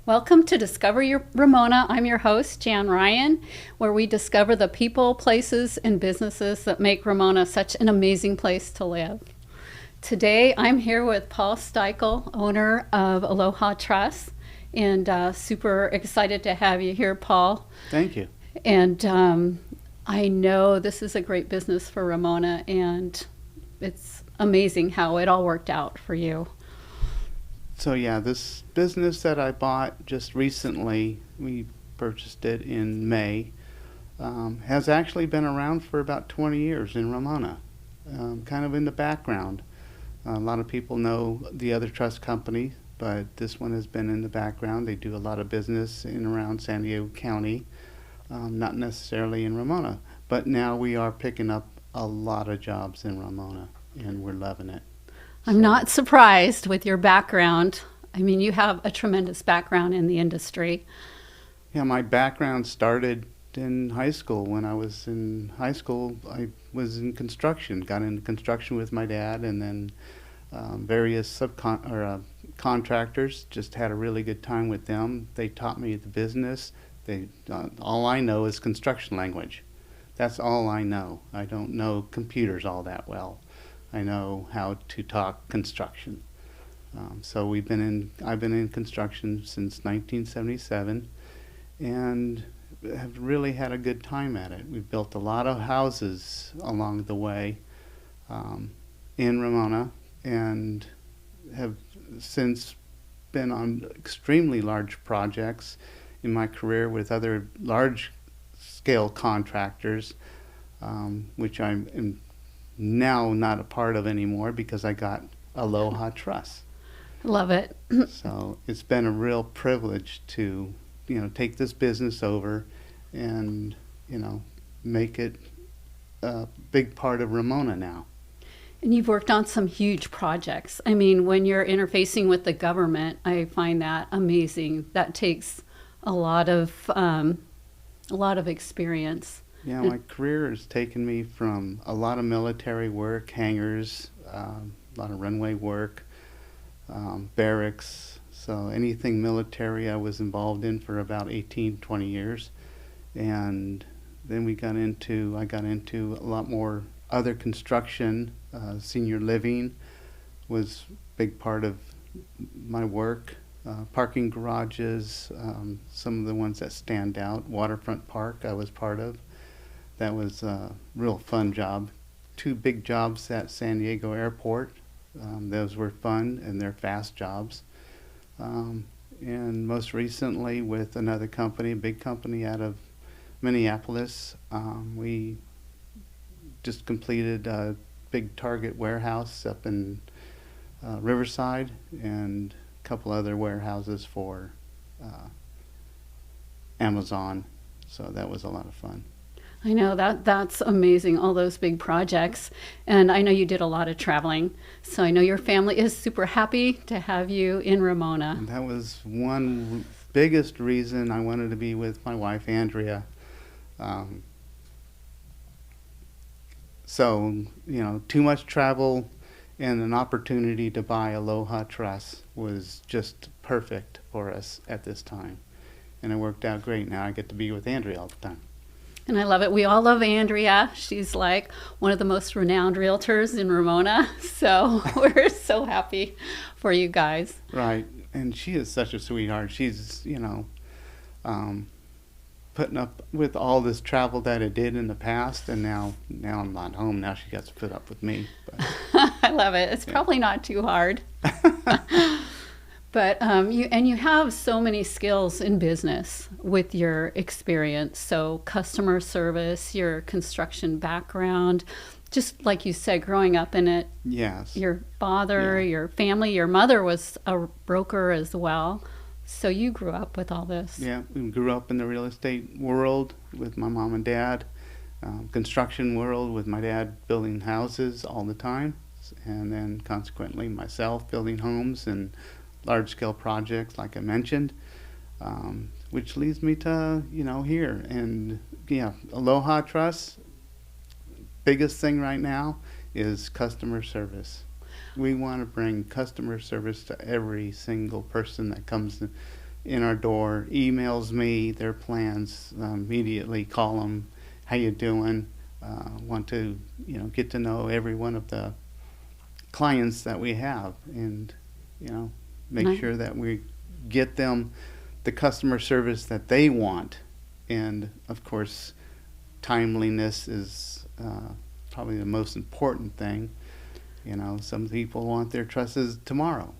Welcome to Discover Ramona. I'm your host, Jan Ryan, where we discover the people, places, and businesses that make Ramona such an amazing place to live. Today, I'm here with Paul Stykel, owner of Aloha Truss, and super excited to have you here, Paul. Thank you. And I know this is a great business for Ramona, and it's amazing how it all worked out for you. So yeah, this business that I bought just recently, we purchased it in May, has actually been around for about 20 years in Ramona, kind of in the background. A lot of people know the other truss company, but this one has been in the background. They do a lot of business in around San Diego County, not necessarily in Ramona, but now we are picking up a lot of jobs in Ramona, and we're loving it. I'm not surprised with your background. I mean, you have a tremendous background in the industry. Yeah, my background started in high school. When I was in high school, I was in construction, got into construction with my dad, and then various contractors, just had a really good time with them. They taught me the business. All I know is construction language. That's all I know. I don't know computers all that well. I know how to talk construction. So I've been in construction since 1977, and have really had a good time at it. We've built a lot of houses along the way in Ramona, and have since been on extremely large projects in my career with other large-scale contractors, which I'm now not a part of anymore because I got Aloha Truss. Love it. So it's been a real privilege to, take this business over and, make it a big part of Ramona now. And you've worked on some huge projects. I mean, when you're interfacing with the government, I find that amazing. That takes a lot of experience. Yeah, my career has taken me from a lot of military work, hangars, a lot of runway work, barracks. So anything military I was involved in for about 18, 20 years. And then I got into a lot more other construction. Senior living was a big part of my work. Parking garages, some of the ones that stand out. Waterfront Park I was part of. That was a real fun job. 2 big jobs at San Diego Airport. Those were fun, and they're fast jobs. And most recently with another company, a big company out of Minneapolis, we just completed a big Target warehouse up in Riverside, and a couple other warehouses for Amazon. So that was a lot of fun. I know that's amazing, all those big projects. And I know you did a lot of traveling. So I know your family is super happy to have you in Ramona. And that was one biggest reason I wanted to be with my wife, Andrea. Too much travel and an opportunity to buy Aloha Truss was just perfect for us at this time. And it worked out great. Now I get to be with Andrea all the time. And I love it. We all love Andrea. She's like one of the most renowned realtors in Ramona. So we're so happy for you guys. Right. And she is such a sweetheart. She's, putting up with all this travel that I did in the past. And now I'm not home. Now she gets to put up with me. But, I love it. It's probably not too hard. But you have so many skills in business with your experience. So customer service, your construction background, just like you said, growing up in it. Yes. Your father, your family, your mother was a broker as well. So you grew up with all this. Yeah, we grew up in the real estate world with my mom and dad, construction world with my dad building houses all the time, and then consequently myself building homes and large-scale projects, like I mentioned, which leads me to, here. And, Aloha Truss, biggest thing right now is customer service. We want to bring customer service to every single person that comes in our door, emails me their plans, immediately call them, how you doing? Want to, get to know every one of the clients that we have, and, make Nice. sure that we get them the customer service that they want. And of course, timeliness is probably the most important thing. Some people want their trusses tomorrow.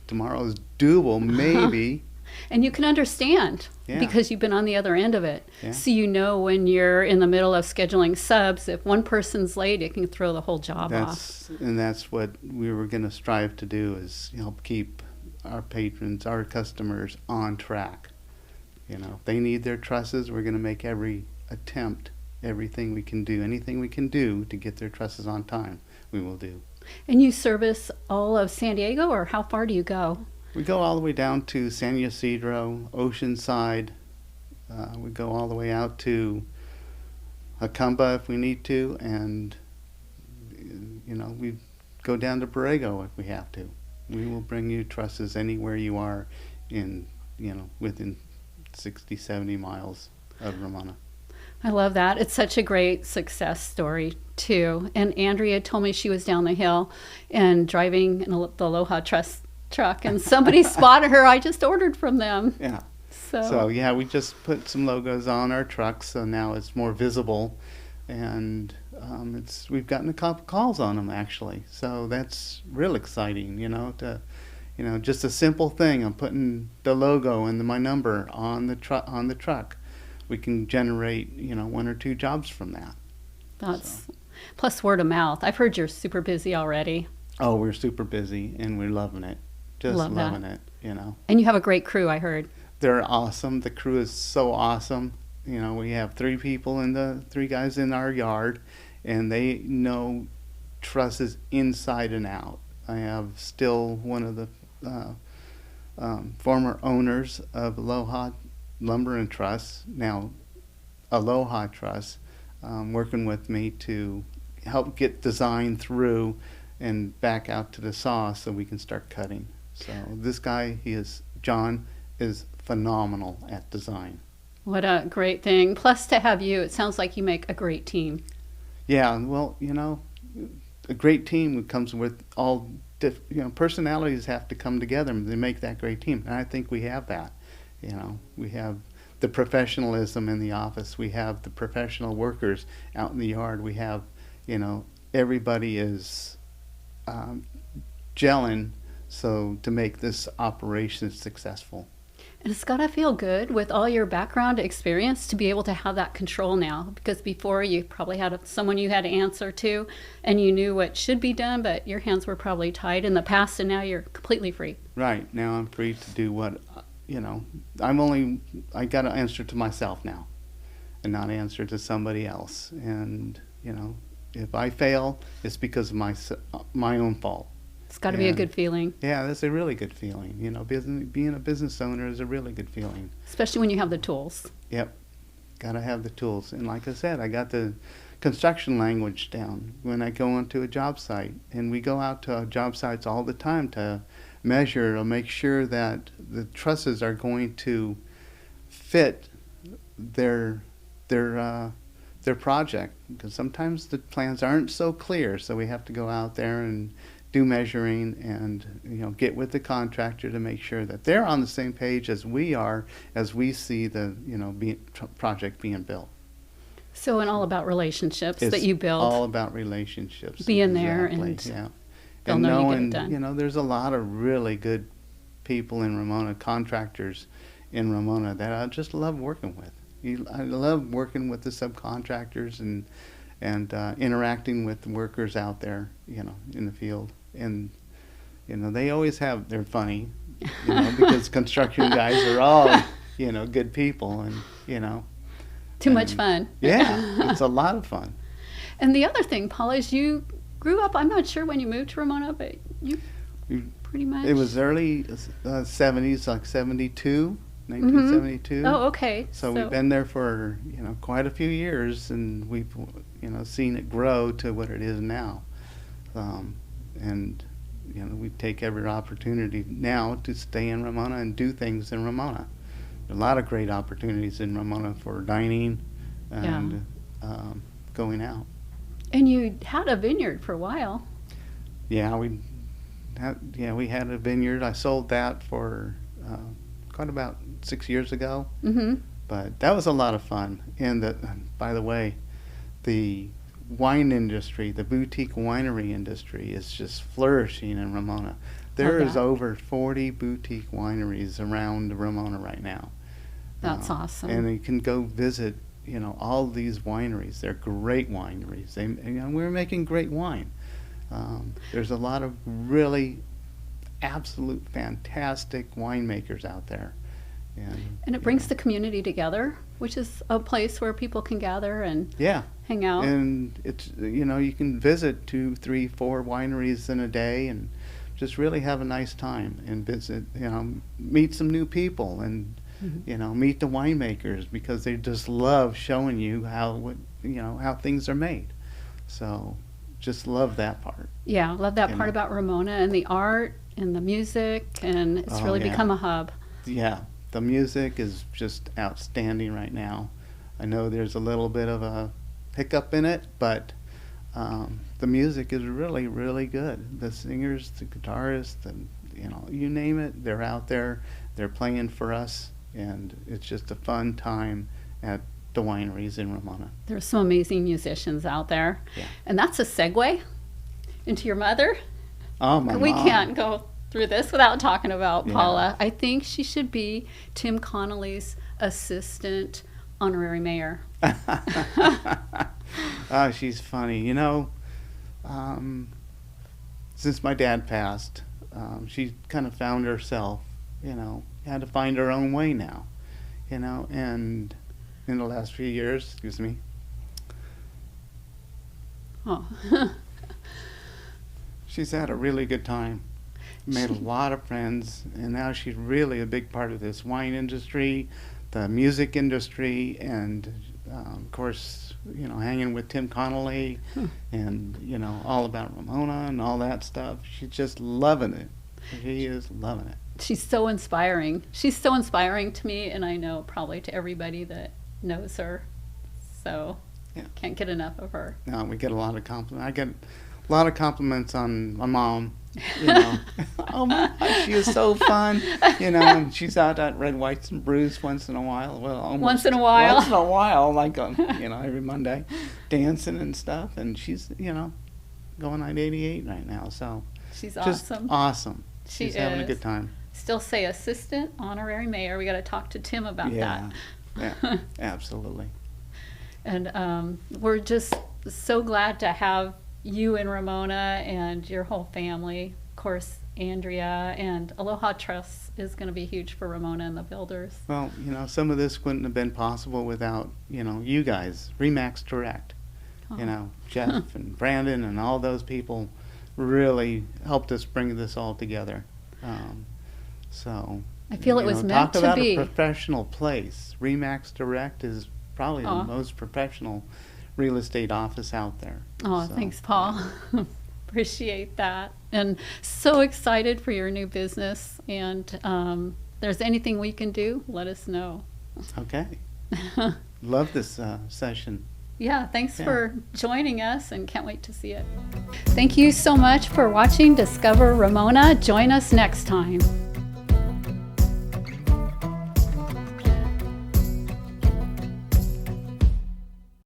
Tomorrow is doable, maybe. And you can understand Yeah. because you've been on the other end of it. Yeah. So you know when you're in the middle of scheduling subs, if one person's late, it can throw the whole job off. That's what we were going to strive to do, is help keep our patrons, our customers on track. If they need their trusses, we're going to make every attempt, everything we can do, anything we can do to get their trusses on time, we will do. And you service all of San Diego, or how far do you go? We go all the way down to San Ysidro, Oceanside. We go all the way out to Acumba if we need to, and we go down to Borrego if we have to. We will bring you trusses anywhere you are within 60, 70 miles of Ramona. I love that. It's such a great success story, too. And Andrea told me she was down the hill and driving in the Aloha Truss truck, and somebody spotted her. I just ordered from them. Yeah. So yeah, we just put some logos on our trucks, so now it's more visible, and we've gotten a couple calls on them actually. So that's real exciting, just a simple thing. I'm putting the logo and my number on the truck. We can generate, 1 or 2 jobs from that. That's plus word of mouth. I've heard you're super busy already. Oh, we're super busy and we're loving it. Just Love that. loving it, And you have a great crew, I heard. They're awesome. The crew is so awesome. We have 3 guys in our yard, and they know trusses inside and out. I have still one of the former owners of Aloha Lumber and Truss, now Aloha Truss, working with me to help get design through and back out to the saw so we can start cutting. So this guy, John, is phenomenal at design. What a great thing. Plus to have you, it sounds like you make a great team. Yeah, well, a great team comes with all, personalities have to come together and they make that great team. And I think we have that. We have the professionalism in the office. We have the professional workers out in the yard. We have, everybody is gelling so to make this operation successful. And it's got to feel good with all your background experience to be able to have that control now, because before you probably had someone you had to answer to and you knew what should be done, but your hands were probably tied in the past, and now you're completely free. Right. Now I'm free to do what, I got to answer to myself now and not answer to somebody else. And, if I fail, it's because of my own fault. It's got to be a good feeling. Yeah, that's a really good feeling. Being a business owner is a really good feeling. Especially when you have the tools. Yep. Got to have the tools. And like I said, I got the construction language down when I go onto a job site. And we go out to job sites all the time to measure or make sure that the trusses are going to fit their project. Because sometimes the plans aren't so clear, so we have to go out there and do measuring and get with the contractor to make sure that they're on the same page as we are, as we see the project being built. So, and all about relationships that you build. All about relationships. Being there exactly, and yeah. they'll And know knowing, you get it done. There's a lot of really good people in Ramona, contractors in Ramona that I just love working with. I love working with the subcontractors and interacting with the workers out there, in the field. And, they always they're funny, because construction guys are all, good people and, Too much fun. Yeah, it's a lot of fun. And the other thing, Paul, is you grew up, I'm not sure when you moved to Ramona, but you pretty much. It was early 70s, like 72, 1972. Oh, okay. So we've been there for, quite a few years, and we've, seen it grow to what it is now. And, we take every opportunity now to stay in Ramona and do things in Ramona. A lot of great opportunities in Ramona for dining and going out. And you had a vineyard for a while. Yeah, we had a vineyard. I sold that for quite about 6 years ago. Mm-hmm. But that was a lot of fun. And by the way, the wine industry, the boutique winery industry, is just flourishing in Ramona. There is over 40 boutique wineries around Ramona right now. That's awesome. And you can go visit, all these wineries. They're great wineries. We're making great wine. There's a lot of really absolute fantastic winemakers out there. And it brings the community together, which is a place where people can gather and hang out. And it's, you can visit 2, 3, 4 wineries in a day and just really have a nice time and visit, meet some new people and, meet the winemakers, because they just love showing you how things are made. So just love that part. Yeah, love that part about Ramona and the art and the music, and it's really become a hub. Yeah. The music is just outstanding right now. I know there's a little bit of a hiccup in it, but the music is really, really good. The singers, the guitarists, and you name it, they're out there. They're playing for us, and it's just a fun time at the wineries in Ramona. There's some amazing musicians out there. Yeah. And that's a segue into your mother. Oh, my We mom. can't go through this without talking about Paula. I think she should be Tim Connolly's assistant honorary mayor. Oh, she's funny. Since my dad passed, she kind of found herself, had to find her own way now, and in the last few years, excuse me. Oh. She's had a really good time. Made a lot of friends, and now she's really a big part of this wine industry, the music industry, and of course, hanging with Tim Connolly, and all about Ramona and all that stuff. She's just loving it. She is loving it. She's so inspiring. She's so inspiring to me, and I know probably to everybody that knows her. So, can't get enough of her. No, we get a lot of compliments. I get a lot of compliments on my mom. Oh my God, she is so fun. And she's out at Red, Whites, and Brews once in a while. Well, almost Once in a while, like every Monday, dancing and stuff. And she's going on 88 right now. So she's just awesome. Awesome. She's having a good time. Still say assistant honorary mayor. We got to talk to Tim about that. Yeah, absolutely. And we're just so glad to have you and Ramona and your whole family. Of course, Andrea and Aloha Truss is going to be huge for Ramona and the builders. Well, some of this wouldn't have been possible without, you guys, Remax Direct. Jeff and Brandon and all those people really helped us bring this all together. So I feel it was meant to be. Talk about a professional place. Remax Direct is probably the most professional real estate office out there. Oh, thanks, Paul. Appreciate that. And so excited for your new business. And if there's anything we can do, let us know. Okay. Love this session. Yeah, thanks for joining us, and can't wait to see it. Thank you so much for watching Discover Ramona. Join us next time.